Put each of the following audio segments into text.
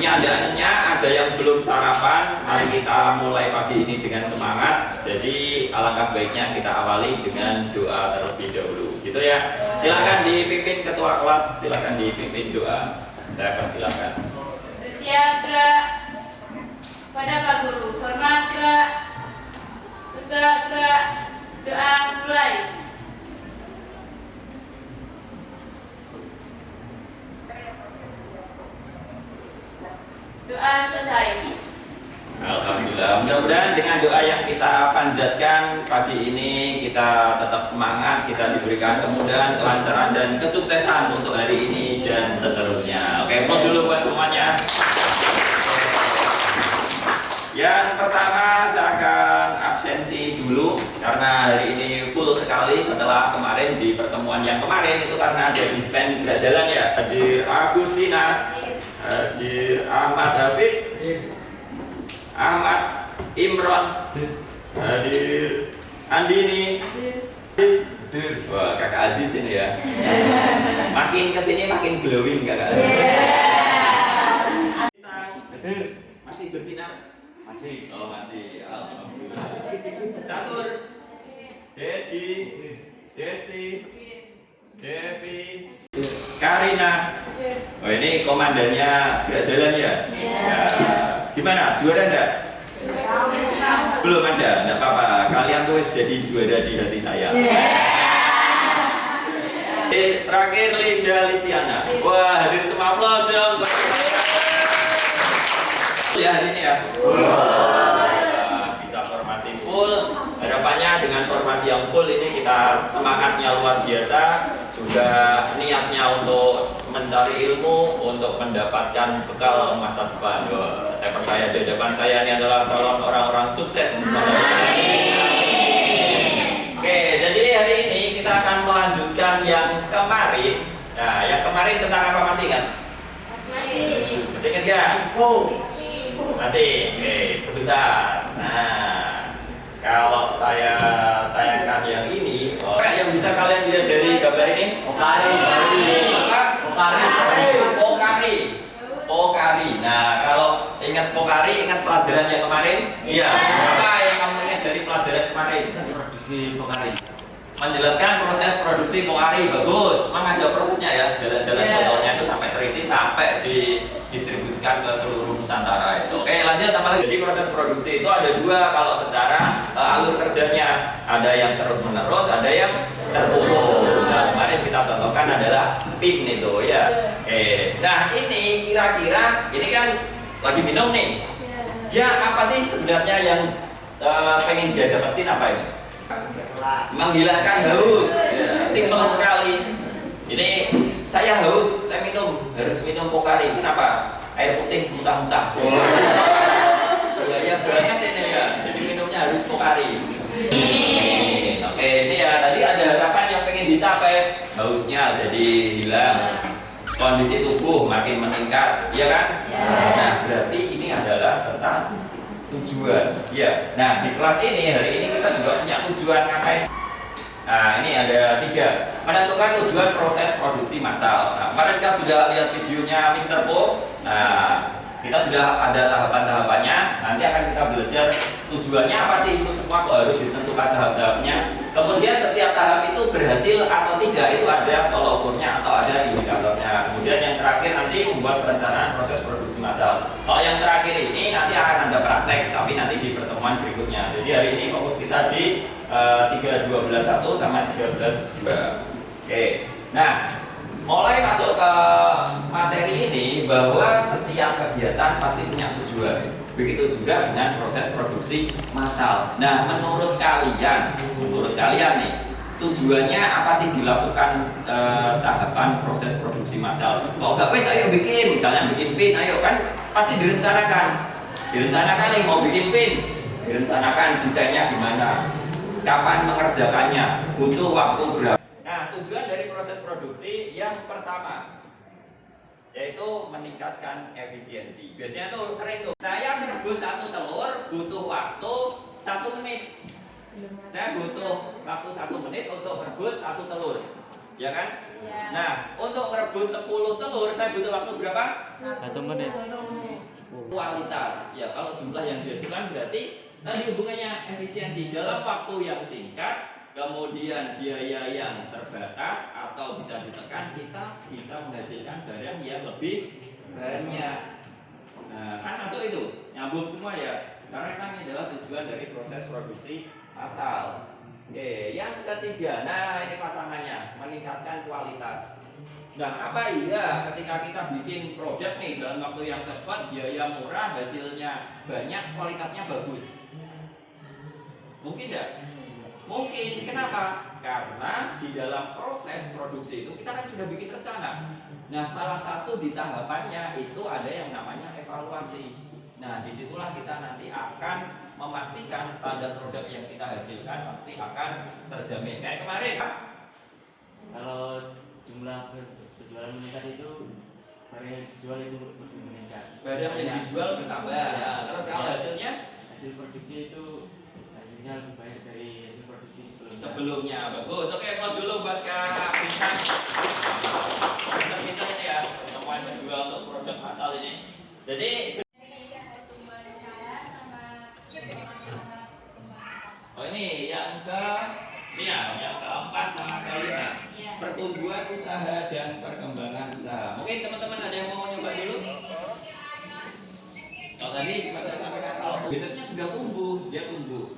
punya anak-anaknya, ada yang belum sarapan, mari kita mulai pagi ini dengan semangat. Jadi alangkah baiknya kita awali dengan doa terlebih dahulu, gitu ya. Silakan dipimpin ketua kelas, silakan dipimpin doa. Saya persilakan. Bersiap gerak pada Pak Guru. Hormat gerak. Tegak gerak. Doa mulai. Doa selesai. Alhamdulillah, mudah-mudahan dengan doa yang kita panjatkan pagi ini kita tetap semangat, kita diberikan kemudahan, kelancaran dan kesuksesan untuk hari ini dan seterusnya. Oke, applause dulu buat semuanya. Yang pertama saya akan absensi dulu karena hari ini full sekali setelah kemarin di pertemuan yang kemarin itu karena ada dispen tidak jalan ya. Hadir Agustina, hadir Ahmad Hafid, Ahmad Imron, hadir Andini, wah kakak Aziz ini ya. Makin kesini makin glowing kakak Aziz. Hadir, masih bersinar? Masih, oh masih, alhamdulillah. Catur, Dedi, Desti, Devi, Karina. Oh ini komandannya tidak jalan ya? Ya. Gimana? Juara enggak? Belum ada, enggak apa-apa. Kalian tuh jadi juara di hati saya. Terakhir Linda Listiana. Wah, hadir semua aplaus dong buat saya. Ya hari ini ya. Bisa formasi full. Harapannya dengan formasi yang full ini kita semangatnya luar biasa, juga niatnya untuk mencari ilmu, untuk mendapatkan bekal masa depan. Saya percaya di depan saya ini adalah calon orang-orang sukses di masa depan. Oke, jadi hari ini kita akan melanjutkan yang kemarin. Nah, yang kemarin tentang apa masih ingat? Masih ingat ya? Masih. Oke, sebentar. Nah, kalau saya tayangkan yang ini, yang bisa kalian lihat dari gambar ini? Pokari. Nah, kalau ingat Pokari, ingat pelajaran yang kemarin? Iya. Apa yang kamu ingat dari pelajaran kemarin? Produksi Pokari. Menjelaskan proses produksi Pokari. Bagus. Memang ada prosesnya ya. Jalan-jalan botolnya itu sampai terisi, sampai didistribusikan ke seluruh Nusantara itu. Oke, lanjut tambah lagi. Jadi proses produksi itu ada dua kalau secara alur kerjanya. Ada yang terus-menerus, ada yang terputus. Nah, kemarin kita contohkan adalah PIN itu ya. Nah ini kira-kira ini kan lagi minum nih. Dia apa sih sebenarnya yang pengen dia dapetin apa ini? Menghilangkan haus. Ya, simpel sekali. Ini saya haus, saya harus minum Pokari. Kenapa? Air putih muntah-muntah. Ya banget ini ya. Jadi minumnya harus Pokari. Oke, ini ya tadi ada harapan yang pengen dicapai, hausnya jadi hilang, kondisi tubuh makin meningkat, iya kan? Nah, berarti ini adalah tentang tujuan. Ya. Nah, di kelas ini hari ini kita juga punya tujuan ngapain? Nah, ini ada 3. Menentukan tujuan proses produksi massal. Nah, kemarin kita sudah lihat videonya Mr. Po. Nah, kita sudah ada tahapan-tahapannya. Nanti akan kita belajar tujuannya apa sih itu semua, kok harus ditentukan tahap-tahapnya. Kemudian setiap tahap itu berhasil atau tidak itu ada tolak ukurnya atau ada indikatornya. Kemudian yang terakhir nanti membuat perencanaan proses produksi massal. Kalau yang terakhir ini nanti akan ada praktek, tapi nanti di pertemuan berikutnya. Jadi hari ini fokus kita di 3.12.1 sama 13.2. Oke. Nah, mulai masuk ke materi ini bahwa setiap kegiatan pasti punya tujuan. Begitu juga dengan proses produksi massal. Nah, menurut kalian nih, tujuannya apa sih dilakukan tahapan proses produksi massal? Kok nggak wes ayo bikin, misalnya bikin pin, ayo kan pasti direncanakan nih mau bikin pin, direncanakan desainnya gimana, kapan mengerjakannya, butuh waktu berapa. Nah, tujuan dari proses produksi yang pertama yaitu meningkatkan efisiensi. Biasanya tuh sering tuh, saya merebus 1 telur butuh waktu 1 menit. Saya butuh waktu 1 menit untuk merebus 1 telur, ya kan? Ya. Nah, untuk merebus 10 telur saya butuh waktu berapa? 1 menit. kualitas. Ya, kalau jumlah yang dihasilkan berarti tadi hubungannya efisiensi dalam waktu yang singkat, kemudian biaya yang terbatas atau bisa ditekan, kita bisa menghasilkan barang yang lebih banyak. Nah, kan masuk itu, nyambung semua ya. Karena memang ini adalah tujuan dari proses produksi massal. Oke, yang ketiga, nah ini pasangannya, meningkatkan kualitas. Nah, apa iya ketika kita bikin produk nih dalam waktu yang cepat, biaya murah, hasilnya banyak, kualitasnya bagus? Mungkin tidak? Mungkin. Kenapa? Karena di dalam proses produksi itu kita kan sudah bikin rencana. Nah, salah satu di tahapannya itu ada yang namanya evaluasi. Nah, disitulah kita nanti akan memastikan standar produk yang kita hasilkan pasti akan terjamin. Kayak kemarin, Pak. Kalau jumlah penjualan meningkat itu barang yang dijual itu meningkat. Barang yang dijual bertambah. Nah, terus kalau hasilnya? Hasil produksi itu hasilnya lebih banyak dari hasil produksi sebelumnya. Bagus. Oke, close dulu buat Kak Bintang. Kita ini ya, pertemuan kedua untuk produk massal ini. Jadi ini yang keempat sama kelima, pertumbuhan usaha dan perkembangan usaha. Mungkin teman-teman ada yang mau nyoba dulu? Kalau tadi cuma saya sampaikan kalau bentuknya sudah tumbuh, dia tumbuh.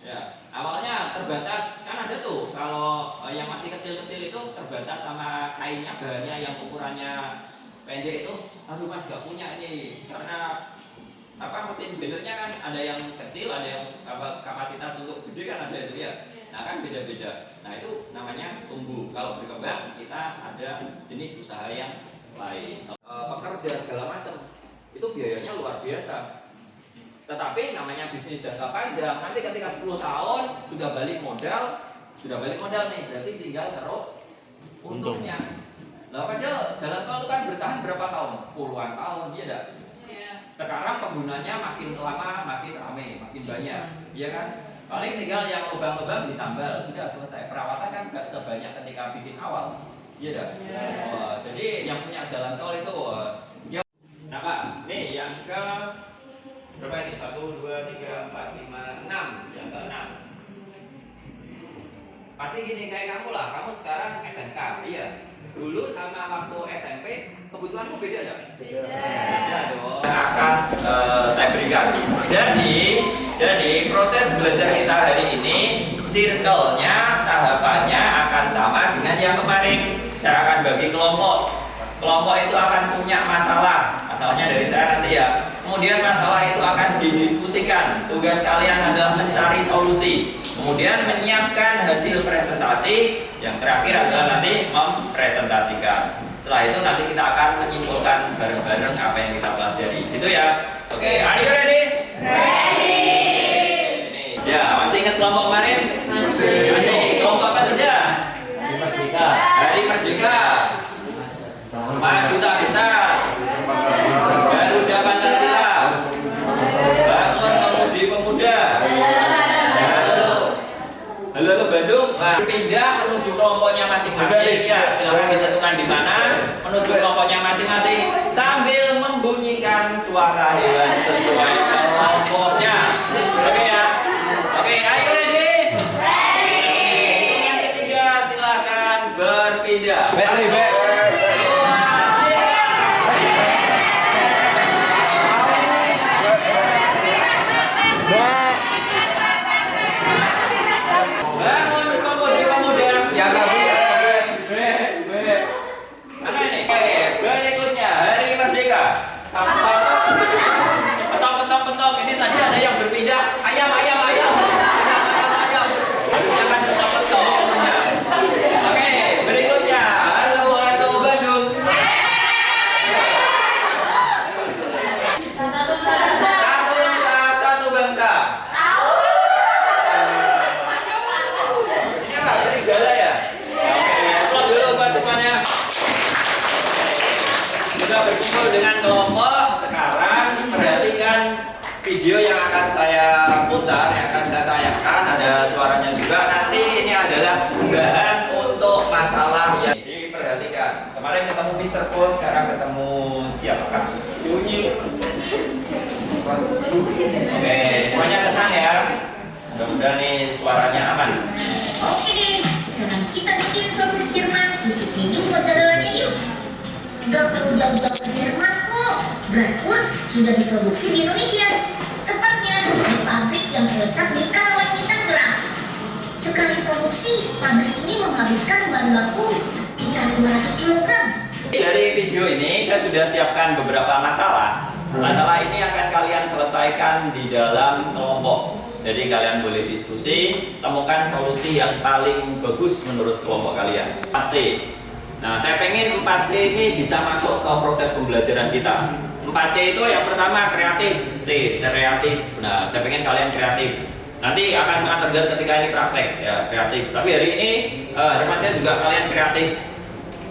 Ya, awalnya terbatas, kan ada tuh kalau yang masih kecil-kecil itu terbatas sama kainnya, bahannya yang ukurannya pendek itu. Aduh mas gak punya ini karena mesin bendernya kan ada yang kecil, ada yang kapasitas untuk gede kan ada itu ya. Nah kan beda-beda. Nah itu namanya tumbuh. Kalau berkembang kita ada jenis usaha yang lain. Pekerja segala macam itu biayanya luar biasa. Tetapi namanya bisnis jangka panjang. Nanti ketika 10 tahun sudah balik modal nih, berarti tinggal naruh untungnya. Nah padahal jalan tol itu kan bertahan berapa tahun? Puluhan tahun, iya enggak? Sekarang penggunanya makin lama makin ramai, makin banyak, iya kan? Paling tinggal yang lubang-lubang ditambal, sudah selesai. Perawatan kan nggak sebanyak ketika bikin awal, iya dah. Jadi yang punya jalan tol itu, nah Pak, nih yang ke berapa ini? 1, 2, 3, 4, 5, 6, yang ke 6. Pasti gini kayak kamu lah, kamu sekarang SMK, iya. Dulu sama waktu SMP kebutuhanmu beda enggak? Beda dong. Akan saya berikan. Jadi proses belajar kita hari ini, circle-nya, tahapannya akan sama dengan yang kemarin. Saya akan bagi kelompok. Kelompok itu akan punya masalahnya dari saya nanti ya. Kemudian masalah itu akan didiskusikan. Tugas kalian adalah mencari solusi. Kemudian menyiapkan hasil presentasi. Yang terakhir adalah nanti mempresentasikan. Setelah itu nanti kita akan menyimpulkan bareng-bareng apa yang kita pelajari. Gitu ya. Oke, are you ready? Ready. Ini. Ya, masih ingat kelompok kemarin? Masih. Kelompok apa saja? Hari Merdeka. Majuta kita. Garuda Pancasila. Bangun Pemudi Pemuda. Halo Bandung, pindah menuju kelompoknya masing-masing. Ya, silakan ditentukan di mana menuju kelompoknya masing-masing sambil membunyikan suara hewan sesuai kelompoknya. Oke ya? Oke, ayo ready? Ready. Hitungan ketiga, silakan berpindah. Petong. Ini tadi ada yang berpindah. Ayam. Harusnya kan petong. Oke, berikutnya. Halo Bandung. Satu nusa, satu bangsa. Ini apa? Serigala ya? Close dulu buat semuanya. Sudah berkumpul dengan kelompok. Sekarang perhatikan video yang akan saya putar, yang akan saya tayangkan, ada suaranya juga. Nanti ini adalah bahan untuk masalah yang diperhatikan. Kemarin ketemu Mr. Po, sekarang ketemu siapa? Yunyi. Oke, semuanya tenang ya. Mudah-mudahan nih suaranya aman. Oke deh, sekarang kita bikin sosis Jerman isi keju mozzarella yuk. Gak perlu jauh-jauh ke Jerman kok. Bratwurst sudah diproduksi di Indonesia. Tepatnya di pabrik yang terletak di Karawaci, Tangerang. Sekali produksi, pabrik ini menghabiskan bahan baku sekitar 500 kg. Dari video ini saya sudah siapkan beberapa masalah. Masalah ini akan kalian selesaikan di dalam kelompok. Jadi kalian boleh diskusi, temukan solusi yang paling bagus menurut kelompok kalian. 4C. Nah, saya pengen 4C ini bisa masuk ke proses pembelajaran kita. 4C itu yang pertama kreatif, C, kreatif. Nah, saya pengen kalian kreatif. Nanti akan sangat terlihat ketika ini praktek ya, kreatif. Tapi hari ini harapan saya juga kalian kreatif.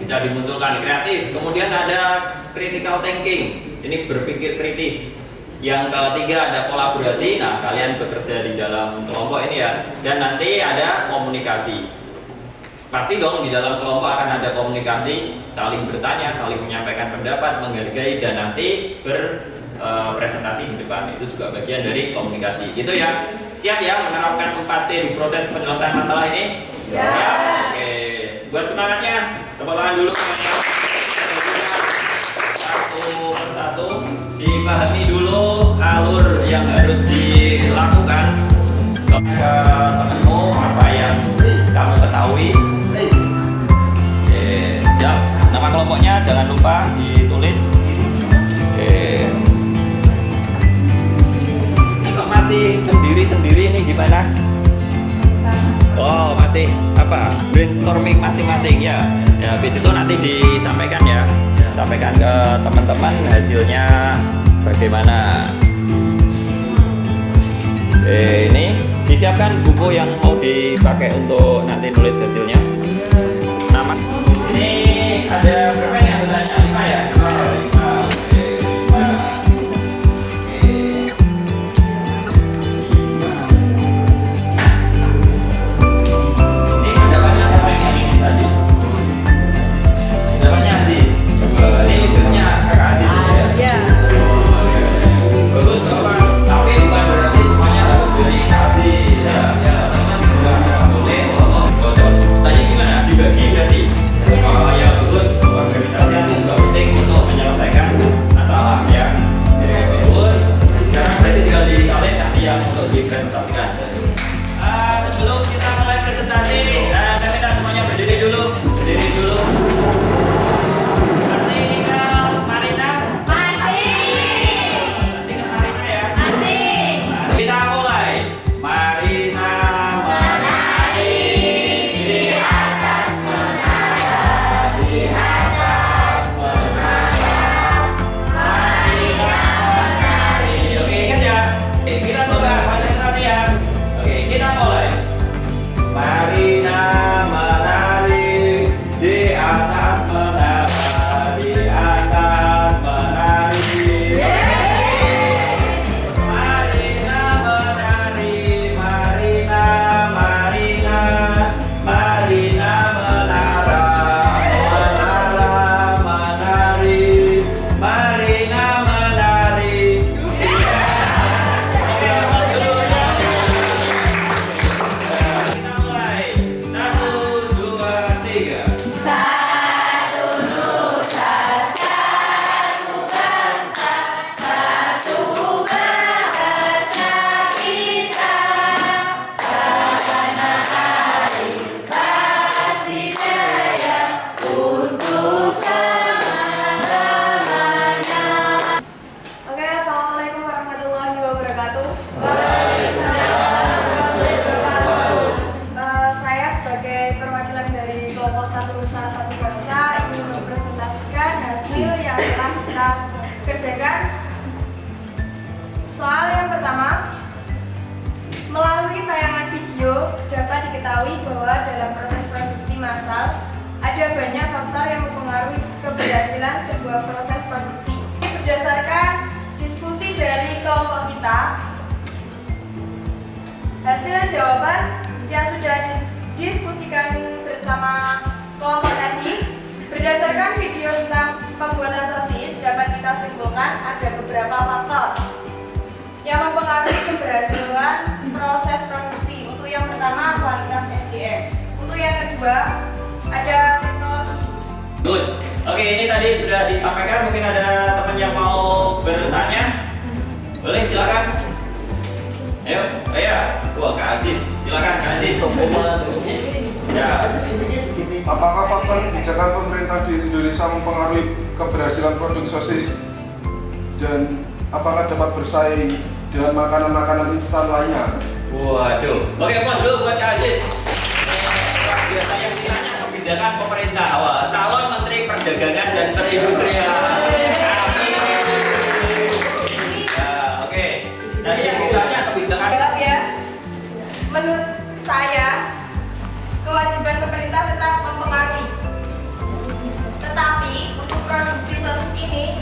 Bisa dimunculkan kreatif. Kemudian ada critical thinking. Ini berpikir kritis. Yang ketiga ada kolaborasi. Nah, kalian bekerja di dalam kelompok ini ya. Dan nanti ada komunikasi. Pasti dong di dalam kelompok akan ada komunikasi, saling bertanya, saling menyampaikan pendapat, menghargai, dan nanti berpresentasi di depan. Itu juga bagian dari komunikasi. Gitu ya. Siap ya menerapkan 4C di proses penyelesaian masalah ini? Siap. Oke. Buat semangatnya, tepuk tangan dulu semuanya. Satu persatu dipahami dulu alur yang harus dilakukan. Ke temenmu apa yang kamu ketahui. Ya, nama kelompoknya jangan lupa ditulis. Ini kok masih sendiri-sendiri nih gimana? Oh, masih apa? Brainstorming masing-masing ya. Ya, habis itu nanti disampaikan ya. Sampaikan ke teman-teman hasilnya bagaimana. Ini disiapkan buku yang mau dipakai untuk nanti nulis hasilnya. Nama ini ada berapa yang anggotanya? 5 ya? 5. Oke, 5. Ini pendapatnya siapa ini? Tadi. Pendapatnya Aziz. Ini leadernya kakak Aziz ya? Bagus, Bapak. Tapi bukan berarti semuanya harus dari Aziz ya. Teman-teman juga boleh. Tanya gimana? Dibagi berarti? Kalau yang bagus, organisasi juga penting untuk menyelesaikan masalah ya. Terus, sekarang berarti tinggal disalin nanti yang untuk dipresentasikan. Sebelum kita mulai presentasi, saya minta semuanya berdiri dulu. Berdiri dulu. Masih tinggal Marina. Masih ke Marina ya. Kita mulai. Marina menari di atas menara, di atas menara. Marina menari. Oke, ingat ya. Kita coba konsentrasi ya. Oke, kita mulai. Marina menari di atas menara, di atas menari. Marina menari, Marina, Marina, Marina menara, menara menari, Marina menari. Kita mulai. 1, 2, 3. Satu nusa, satu bangsa, satu bahasa kita. Tanah air pasti jaya untuk selama-lamanya. Oke, assalamualaikum warahmatullahi wabarakatuh. Saya sebagai perwakilan dari kelompok Satu Nusa Satu Bangsa ingin mempresentasikan hasil yang telah kita kerjakan. Soal yang pertama, melalui tayangan video dapat diketahui bahwa dalam proses produksi massal ada banyak faktor yang mempengaruhi keberhasilan sebuah proses produksi. Berdasarkan diskusi dari kelompok kita, hasil jawaban yang sudah didiskusikan bersama kelompok tadi, berdasarkan video tentang pembuatan sosis dapat kita simpulkan ada beberapa faktor yang mempengaruhi keberhasilan proses produksi. Untuk yang pertama kualitas SDM. Untuk yang kedua ada teknologi. Bagus. Oke, ini tadi sudah disampaikan. Mungkin ada teman yang mau bertanya. Boleh, silakan. Ayo, Wah, Kak Aziz. Silakan Kak Aziz. Ya. Apakah faktor kebijakan pemerintah di Indonesia mempengaruhi keberhasilan produk sosis? Dan apakah dapat bersaing dengan makanan-makanan instan lainnya? Waduh. Oke, pos dulu buat Kak Aziz. Biasa yang ditanya kebijakan pemerintah. Wah, calon Menteri Perdagangan dan Perindustrian. Oke. Tadi yang ditanya kebijakan. Jawab ya. Menurut saya kewajiban pemerintah tetap mempengaruhi. Tetapi untuk produksi sosis ini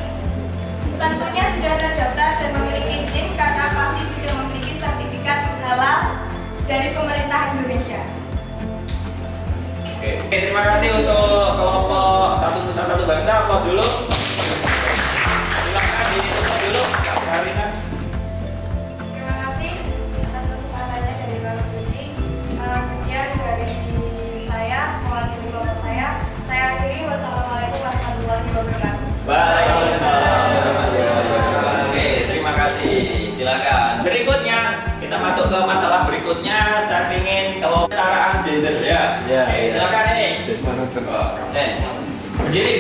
tentunya sudah terdaftar dan memiliki izin karena pasti sudah memiliki sertifikat halal dari pemerintah Indonesia. Oke, terima kasih untuk kelompok Satu Nusa Satu Bangsa. Pos dulu. Silakan ditutup dulu, Kak Karina. Terima kasih atas kesempatannya dari Bapak Suci. Sekian dari saya, mewakili kelompok saya. Saya akhiri. Wassalamualaikum warahmatullahi wabarakatuh. Waalaikumsalam warahmatullahi wabarakatuh. Oke, terima kasih. Silakan. Berikutnya kita masuk ke masalah berikutnya. Saya ingin kalau kesetaraan gender ya. Ya. Oke, silakan ini. Mana kan? Berdiri.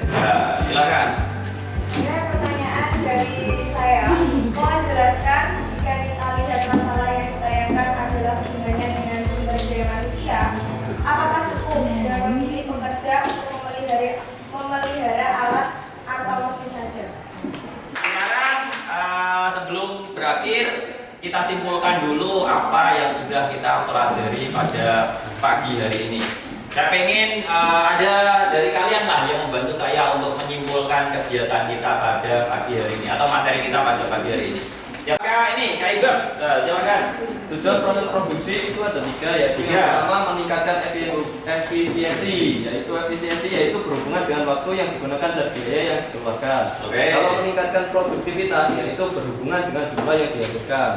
Ya, silakan. Ada pertanyaan dari saya. Mohon jelaskan jika kita lihat masalah yang ditayangkan adalah hubungannya dengan sumber daya manusia, apakah cukup dengan memilih pekerja untuk memelihara alat atau mesin saja? Sekarang sebelum berakhir kita simpulkan dulu apa yang sudah kita pelajari pada pagi hari ini. Saya pengen ada dari kalian lah yang membantu saya untuk menyimpulkan kegiatan kita pada pagi hari ini atau materi kita pada pagi hari ini. Silakan ini, Kak Iqbal, silakan. Tujuan proses produksi itu ada tiga, yaitu Tiga. yang pertama meningkatkan efisiensi, yaitu berhubungan dengan waktu yang digunakan dan biaya yang dikeluarkan. Oke. Kalau meningkatkan produktivitas, yaitu berhubungan dengan jumlah yang dihasilkan.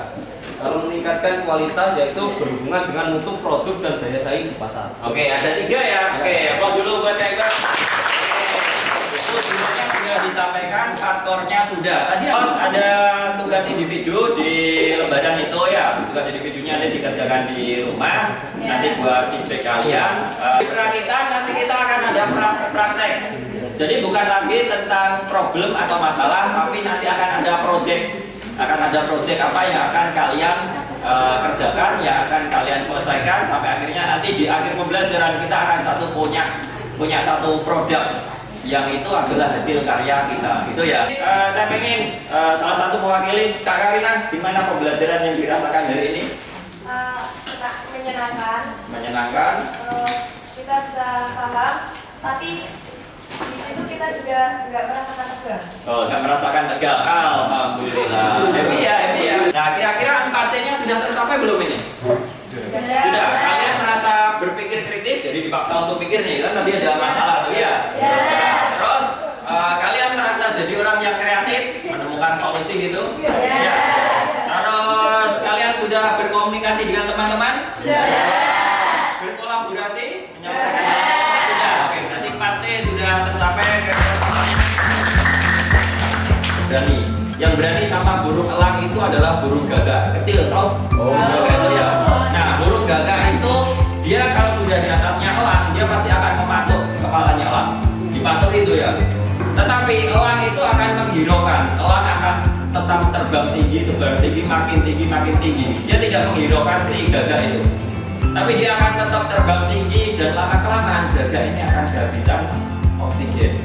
Kalau meningkatkan kualitas, yaitu berhubungan dengan mutu produk dan daya saing di pasar. Oke, ada tiga ya. Oke, aplaus dulu buat Kak Iqbal. Itu semuanya sudah disampaikan, faktornya sudah. Tadi ada tugas individu di lembaran itu ya. Tugas individunya nanti dikerjakan di rumah. Nanti buat feedback kalian. Di perakitan nanti kita akan ada praktek. Jadi bukan lagi tentang problem atau masalah, tapi nanti akan ada project. Akan ada project apa yang akan kalian kerjakan, yang akan kalian selesaikan sampai akhirnya nanti di akhir pembelajaran kita akan punya satu produk yang itu adalah hasil karya kita, gitu ya. Saya pengen salah satu mewakili Kak Karina, gimana pembelajaran yang dirasakan hari ini? Menyenangkan. Terus kita bisa paham, tapi di situ kita juga nggak merasakan tegang. Oh, nggak merasakan tegang. Alhamdulillah. Happy ya. Nah, kira-kira 4C-nya sudah tercapai belum ini? Sudah. Kalian merasa berpikir kritis, jadi dipaksa untuk pikir nih, kan tadi ada masalah tuh ya. Terus kalian merasa jadi orang yang kreatif, menemukan solusi gitu? Ya. Terus kalian sudah berkomunikasi dengan teman-teman? Berkolaborasi, menyelesaikan masalah? Sudah. Oke, berarti 4C sudah tercapai. Yang berani sama burung elang itu adalah burung gagak kecil, tau? Burung gagak itu ya. Nah, burung gagak itu dia kalau sudah di atasnya elang, dia pasti akan mematuk kepalanya elang. Dipatuk itu ya. Tetapi elang itu akan menghiraukan. Elang akan tetap terbang tinggi, makin tinggi. Dia tidak menghiraukan si gagak itu. Tapi dia akan tetap terbang tinggi dan lama-kelamaan gagak ini akan kehabisan oksigen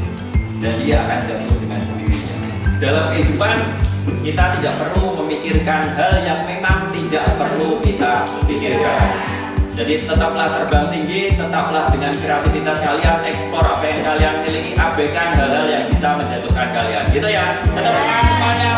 dan dia akan jatuh dengan sendirinya. Dalam kehidupan kita tidak perlu memikirkan hal yang memang tidak perlu kita pikirkan. Jadi tetaplah terbang tinggi, tetaplah dengan kreativitas kalian, eksplor apa yang kalian miliki, abaikan hal-hal yang bisa menjatuhkan kalian. Gitu ya. Tetap semangat semuanya.